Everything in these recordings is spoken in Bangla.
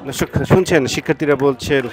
দর্শক শুনছেন শিক্ষার্থীরা বলছেন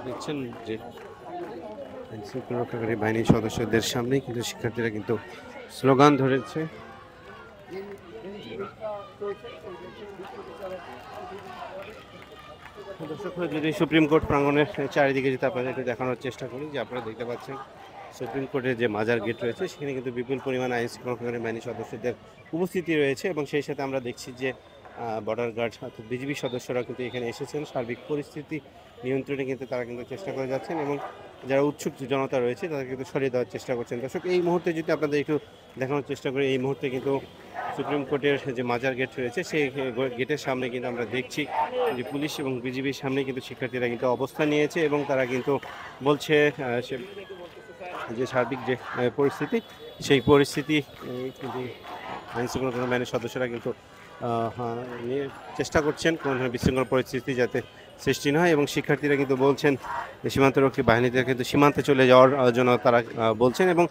দেখছেন যে আইনশৃঙ্খলা রক্ষাকারী বাহিনীর সদস্যদের সামনেই কিন্তু শিক্ষার্থীরা কিন্তু স্লোগান ধরেছে। দর্শক যদি সুপ্রিম কোর্ট প্রাঙ্গণের চারিদিকে যদি আপনাদেরকে দেখানোর চেষ্টা করি, যে আপনারা দেখতে পাচ্ছেন সুপ্রিম কোর্টের যে মাজার গেট রয়েছে সেখানে কিন্তু বিপুল পরিমাণ আইনশৃঙ্খলা রক্ষাকারী বাহিনীর সদস্যদের উপস্থিতি রয়েছে এবং সেই সাথে আমরা দেখছি যে বর্ডার গার্ড অর্থাৎ বিজিবি সদস্যরা কিন্তু এখানে এসেছেন। সার্বিক পরিস্থিতি নিয়ন্ত্রণে কিন্তু তারা কিন্তু চেষ্টা করে যাচ্ছেন এবং যারা উৎসুক জনতা রয়েছে তাদের কিন্তু সরিয়ে দেওয়ার চেষ্টা করছেন। দর্শক এই মুহূর্তে যদি আপনাদের একটু দেখানোর চেষ্টা করি, এই মুহূর্তে কিন্তু সুপ্রিম কোর্টের যে মাজার গেট রয়েছে সেই গেটের সামনে কিন্তু আমরা দেখছি যে পুলিশ এবং বিজিবির সামনে কিন্তু শিক্ষার্থীরা কিন্তু অবস্থান নিয়েছে এবং তারা কিন্তু বলছে যে সার্বিক যে পরিস্থিতি সেই পরিস্থিতি কিন্তু আইনশৃঙ্খলা বাহিনীর সদস্যরা কিন্তু চেষ্টা করছেন কোনো ধরনের বিশৃঙ্খল পরিস্থিতি যাতে সৃষ্টি না হয় এবং শিক্ষার্থীরা কিন্তু বলছেন যে সীমান্তরক্ষী বাহিনীদের কিন্তু সীমান্তে চলে যাওয়ার জন্য তারা বলছেন এবং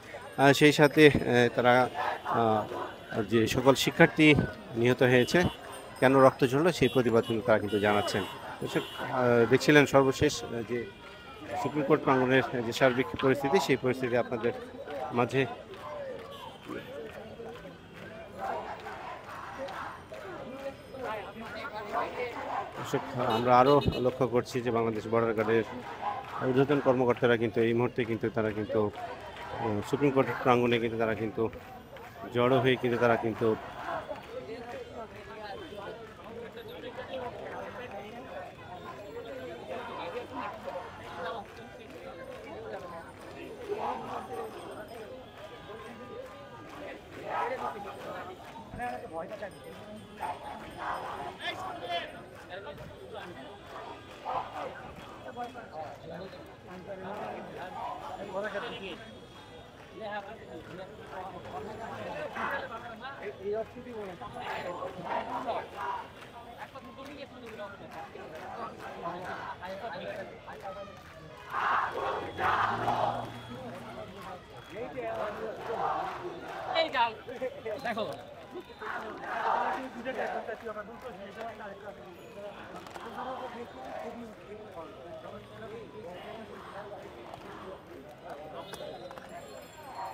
সেই সাথে তারা যে সকল শিক্ষার্থী নিহত হয়েছে কেন রক্ত ঝরল সেই প্রতিবাদ কিন্তু তারা কিন্তু জানাচ্ছেন। দেখছিলেন সর্বশেষ যে সুপ্রিম কোর্ট প্রাঙ্গণের যে সার্বিক পরিস্থিতি সেই পরিস্থিতি আপনাদের মাঝে আমরা আরও লক্ষ্য করছি যে বাংলাদেশ বর্ডার গার্ডের ঊর্ধ্বতন কর্মকর্তারা কিন্তু এই মুহূর্তে কিন্তু তারা কিন্তু সুপ্রিম কোর্টের প্রাঙ্গণে কিন্তু তারা কিন্তু জড়ো হয়ে কিন্তু তারা কিন্তু দেখো